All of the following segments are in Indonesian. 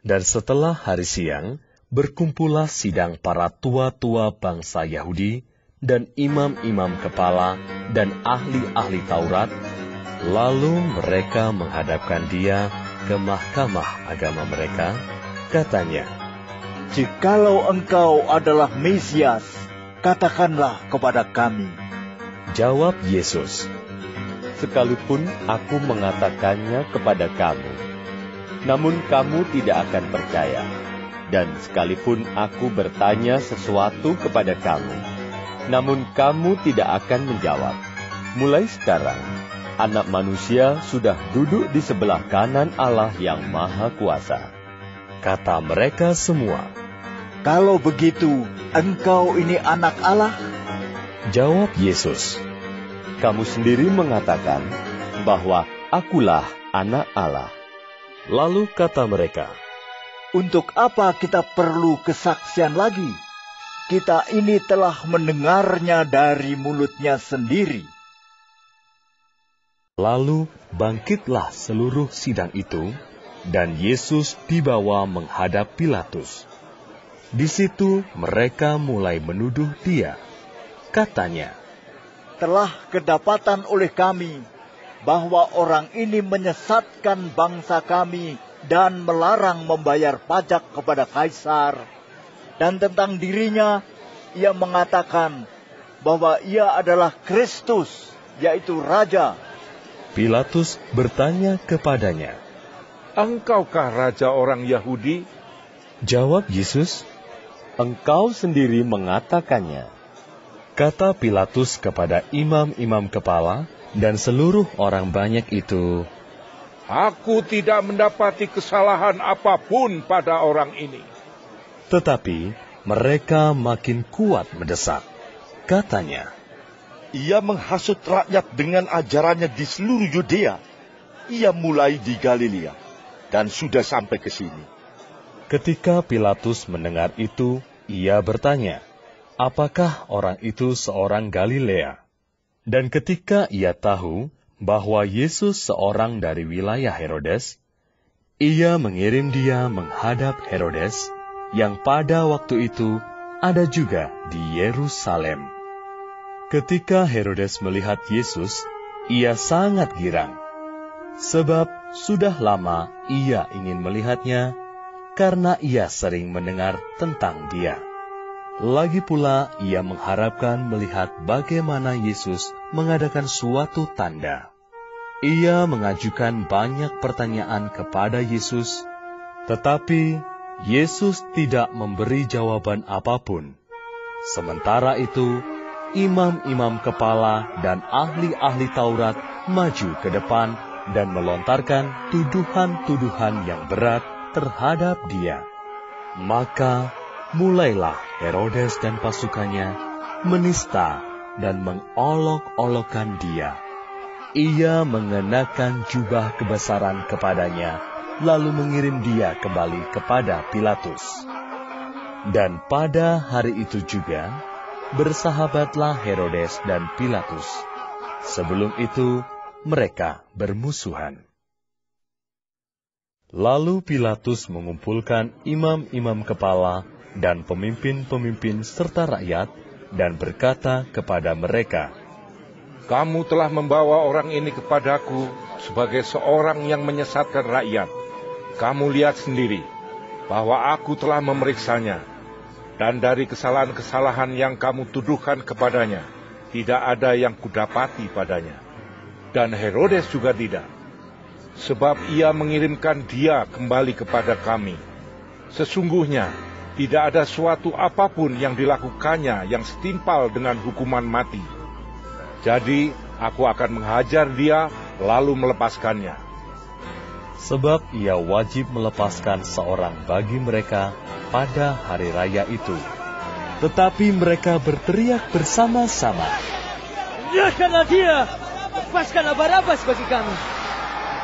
Dan setelah hari siang, berkumpullah sidang para tua-tua bangsa Yahudi dan imam-imam kepala dan ahli-ahli Taurat, lalu mereka menghadapkan dia ke mahkamah agama mereka, katanya, "Jikalau engkau adalah Mesias, katakanlah kepada kami." Jawab Yesus, "Sekalipun aku mengatakannya kepada kamu, namun kamu tidak akan percaya. Dan sekalipun aku bertanya sesuatu kepada kamu, namun kamu tidak akan menjawab. Mulai sekarang, Anak Manusia sudah duduk di sebelah kanan Allah yang Maha Kuasa." Kata mereka semua, "Kalau begitu, engkau ini anak Allah?" Jawab Yesus, "Kamu sendiri mengatakan bahwa akulah anak Allah." Lalu kata mereka, "Untuk apa kita perlu kesaksian lagi? Kita ini telah mendengarnya dari mulutnya sendiri." Lalu bangkitlah seluruh sidang itu, dan Yesus dibawa menghadap Pilatus. Di situ mereka mulai menuduh dia. Katanya, "Telah kedapatan oleh kami bahwa orang ini menyesatkan bangsa kami dan melarang membayar pajak kepada Kaisar. Dan tentang dirinya, ia mengatakan bahwa ia adalah Kristus, yaitu Raja." Pilatus bertanya kepadanya, "Engkaukah raja orang Yahudi?" Jawab Yesus, "Engkau sendiri mengatakannya." Kata Pilatus kepada imam-imam kepala dan seluruh orang banyak itu, "Aku tidak mendapati kesalahan apapun pada orang ini." Tetapi mereka makin kuat mendesak. Katanya, "Ia menghasut rakyat dengan ajarannya di seluruh Yudea. Ia mulai di Galilea dan sudah sampai ke sini." Ketika Pilatus mendengar itu, ia bertanya, apakah orang itu seorang Galilea? Dan ketika ia tahu bahwa Yesus seorang dari wilayah Herodes, ia mengirim dia menghadap Herodes, yang pada waktu itu ada juga di Yerusalem. Ketika Herodes melihat Yesus, ia sangat girang, sebab sudah lama ia ingin melihatnya, karena ia sering mendengar tentang dia. Lagi pula ia mengharapkan melihat bagaimana Yesus mengadakan suatu tanda. Ia mengajukan banyak pertanyaan kepada Yesus, tetapi Yesus tidak memberi jawaban apapun. Sementara itu, imam-imam kepala dan ahli-ahli Taurat maju ke depan dan melontarkan tuduhan-tuduhan yang berat terhadap dia. Maka mulailah Herodes dan pasukannya menista dan mengolok-olokkan dia. Ia mengenakan jubah kebesaran kepadanya, lalu mengirim dia kembali kepada Pilatus. Dan pada hari itu juga, bersahabatlah Herodes dan Pilatus. Sebelum itu, mereka bermusuhan. Lalu Pilatus mengumpulkan imam-imam kepala dan pemimpin-pemimpin serta rakyat, dan berkata kepada mereka, "Kamu telah membawa orang ini kepadaku sebagai seorang yang menyesatkan rakyat. Kamu lihat sendiri bahwa aku telah memeriksanya, dan dari kesalahan-kesalahan yang kamu tuduhkan kepadanya, tidak ada yang kudapati padanya. Dan Herodes juga tidak, sebab ia mengirimkan dia kembali kepada kami. Sesungguhnya, tidak ada suatu apapun yang dilakukannya yang setimpal dengan hukuman mati. Jadi, aku akan menghajar dia, lalu melepaskannya." Sebab ia wajib melepaskan seorang bagi mereka pada hari raya itu. Tetapi mereka berteriak bersama-sama, "Serahkanlah dia! Lepaskanlah Barabas bagi kami!"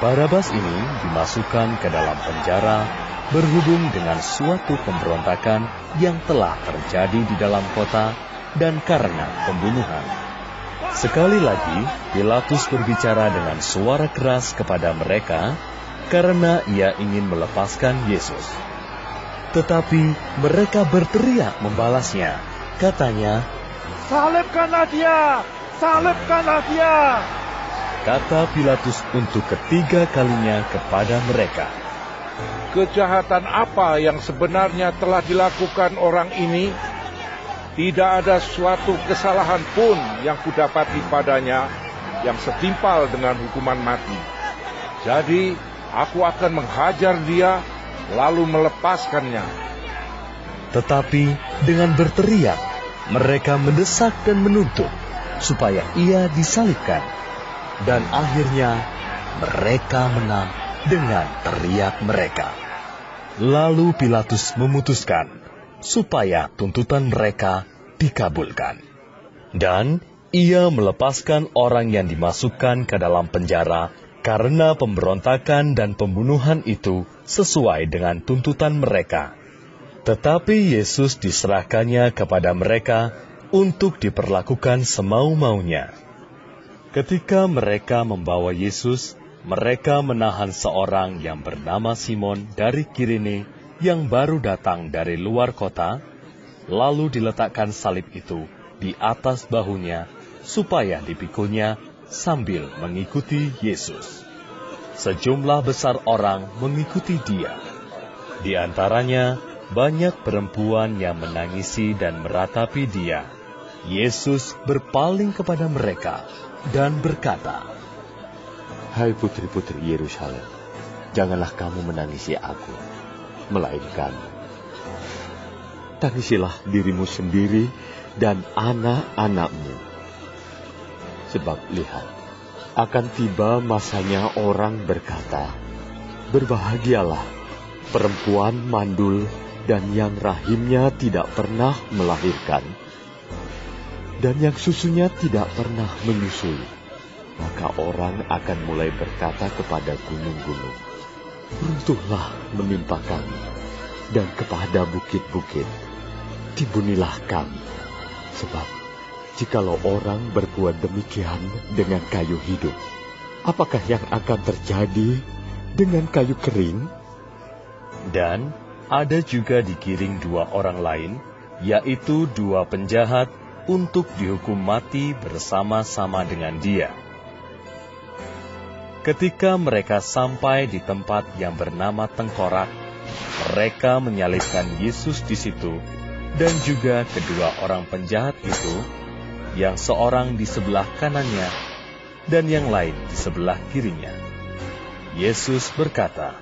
Barabas ini dimasukkan ke dalam penjara berhubung dengan suatu pemberontakan yang telah terjadi di dalam kota dan karena pembunuhan. Sekali lagi, Pilatus berbicara dengan suara keras kepada mereka karena ia ingin melepaskan Yesus. Tetapi mereka berteriak membalasnya. Katanya, "Salibkanlah dia! Salibkanlah dia!" Kata Pilatus untuk ketiga kalinya kepada mereka, Kejahatan apa yang sebenarnya telah dilakukan orang ini? Tidak ada suatu kesalahan pun yang kudapati padanya yang setimpal dengan hukuman mati. Jadi, aku akan menghajar dia, lalu melepaskannya. Tetapi dengan berteriak, mereka mendesak dan menuntut supaya ia disalibkan. Dan akhirnya mereka menang dengan teriak mereka. Lalu Pilatus memutuskan supaya tuntutan mereka dikabulkan. Dan ia melepaskan orang yang dimasukkan ke dalam penjara karena pemberontakan dan pembunuhan itu sesuai dengan tuntutan mereka. Tetapi Yesus diserahkannya kepada mereka untuk diperlakukan semau-maunya. Ketika mereka membawa Yesus, mereka menahan seorang yang bernama Simon dari Kirene yang baru datang dari luar kota, lalu diletakkan salib itu di atas bahunya supaya dipikulnya sambil mengikuti Yesus. Sejumlah besar orang mengikuti dia. Di antaranya banyak perempuan yang menangisi dan meratapi dia. Yesus berpaling kepada mereka dan berkata, Hai putri-putri Yerusalem, janganlah kamu menangisi aku, melainkan tangisilah dirimu sendiri dan anak-anakmu. Sebab lihat, akan tiba masanya orang berkata, berbahagialah perempuan mandul dan yang rahimnya tidak pernah melahirkan, dan yang susunya tidak pernah menyusui. Maka orang akan mulai berkata kepada gunung-gunung, runtuhlah menimpa kami, dan kepada bukit-bukit, timbunilah kami. Sebab, jikalau orang berbuat demikian dengan kayu hidup, apakah yang akan terjadi dengan kayu kering? Dan ada juga digiring dua orang lain, yaitu dua penjahat, untuk dihukum mati bersama-sama dengan dia. Ketika mereka sampai di tempat yang bernama Tengkorak, mereka menyalibkan Yesus di situ, dan juga kedua orang penjahat itu, yang seorang di sebelah kanannya, dan yang lain di sebelah kirinya. Yesus berkata,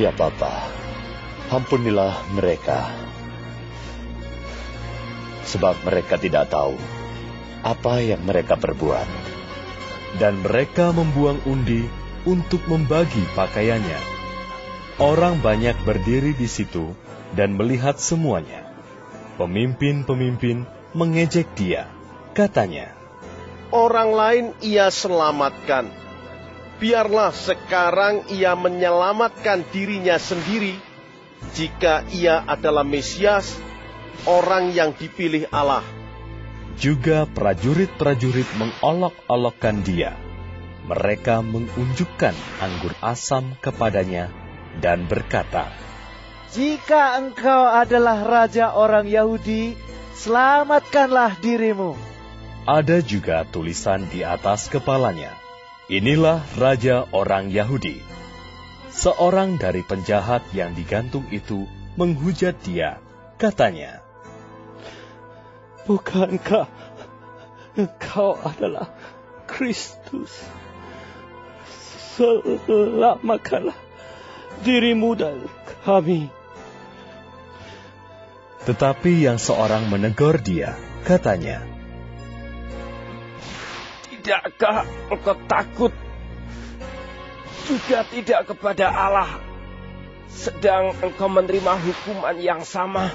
Ya Bapa, ampunilah mereka, sebab mereka tidak tahu apa yang mereka perbuat. Dan mereka membuang undi untuk membagi pakaiannya. Orang banyak berdiri di situ dan melihat semuanya. Pemimpin-pemimpin mengejek dia. Katanya, Orang lain ia selamatkan. Biarlah sekarang ia menyelamatkan dirinya sendiri, jika ia adalah Mesias, orang yang dipilih Allah. Juga prajurit-prajurit mengolok-olokkan dia. Mereka mengunjukkan anggur asam kepadanya dan berkata, Jika engkau adalah raja orang Yahudi, selamatkanlah dirimu. Ada juga tulisan di atas kepalanya, Inilah raja orang Yahudi. Seorang dari penjahat yang digantung itu menghujat dia, katanya, Bukankah engkau adalah Kristus? Selamatkanlah dirimu dan kami. Tetapi yang seorang menegur dia, katanya, Tidakkah engkau takut juga tidak kepada Allah, sedang engkau menerima hukuman yang sama?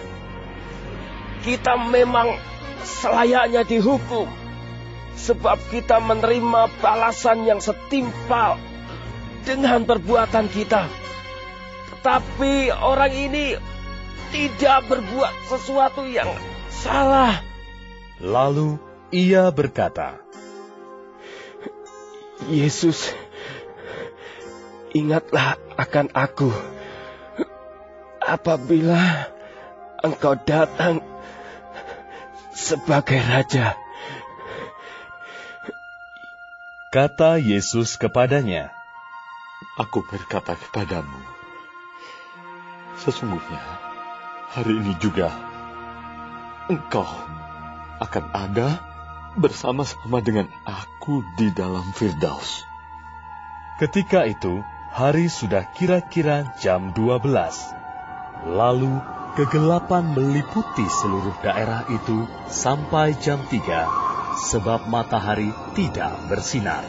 Kita memang selayaknya dihukum, sebab kita menerima balasan yang setimpal dengan perbuatan kita. Tetapi orang ini tidak berbuat sesuatu yang salah. Lalu ia berkata, Yesus, ingatlah akan aku apabila Engkau datang sebagai Raja. Kata Yesus kepadanya, Aku berkata kepadamu, sesungguhnya hari ini juga engkau akan ada bersama-sama dengan aku di dalam Firdaus. Ketika itu, hari sudah kira-kira jam 12. Lalu kegelapan meliputi seluruh daerah itu sampai jam 3, sebab matahari tidak bersinar.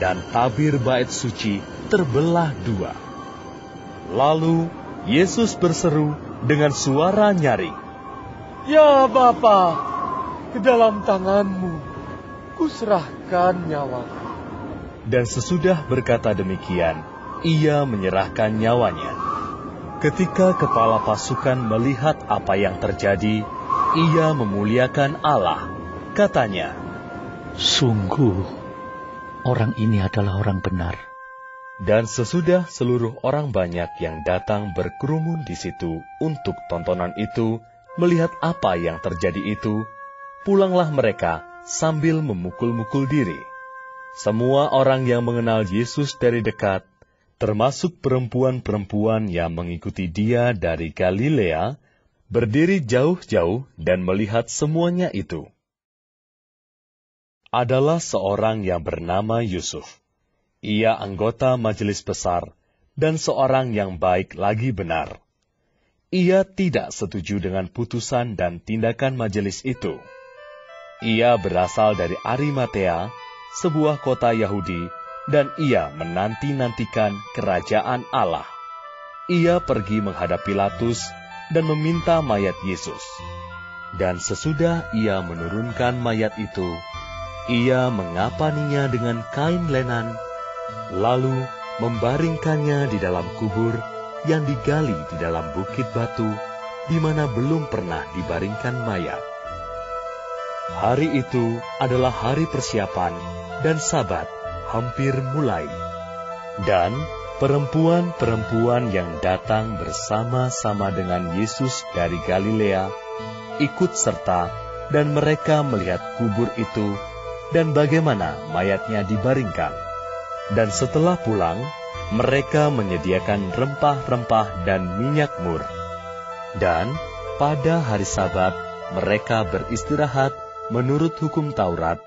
Dan tabir bait suci terbelah 2. Lalu Yesus berseru dengan suara nyaring, Ya Bapa, ke dalam tangan-Mu kuserahkan nyawaku. Dan sesudah berkata demikian, ia menyerahkan nyawanya. Ketika kepala pasukan melihat apa yang terjadi, ia memuliakan Allah. Katanya, Sungguh, orang ini adalah orang benar. Dan sesudah seluruh orang banyak yang datang berkerumun di situ untuk tontonan itu, melihat apa yang terjadi itu, pulanglah mereka sambil memukul-mukul diri. Semua orang yang mengenal Yesus dari dekat, termasuk perempuan-perempuan yang mengikuti dia dari Galilea, berdiri jauh-jauh dan melihat semuanya itu. Adalah seorang yang bernama Yusuf. Ia anggota majelis besar dan seorang yang baik lagi benar. Ia tidak setuju dengan putusan dan tindakan majelis itu. Ia berasal dari Arimatea, sebuah kota Yahudi, dan ia menanti-nantikan kerajaan Allah. Ia pergi menghadap Pilatus dan meminta mayat Yesus. Dan sesudah ia menurunkan mayat itu, ia mengapaninya dengan kain lenan, lalu membaringkannya di dalam kubur yang digali di dalam bukit batu, di mana belum pernah dibaringkan mayat. Hari itu adalah hari persiapan dan Sabat hampir mulai. Dan perempuan-perempuan yang datang bersama-sama dengan Yesus dari Galilea ikut serta, dan mereka melihat kubur itu dan bagaimana mayatnya dibaringkan. Dan setelah pulang, mereka menyediakan rempah-rempah dan minyak mur. Dan pada hari Sabat mereka beristirahat menurut hukum Taurat,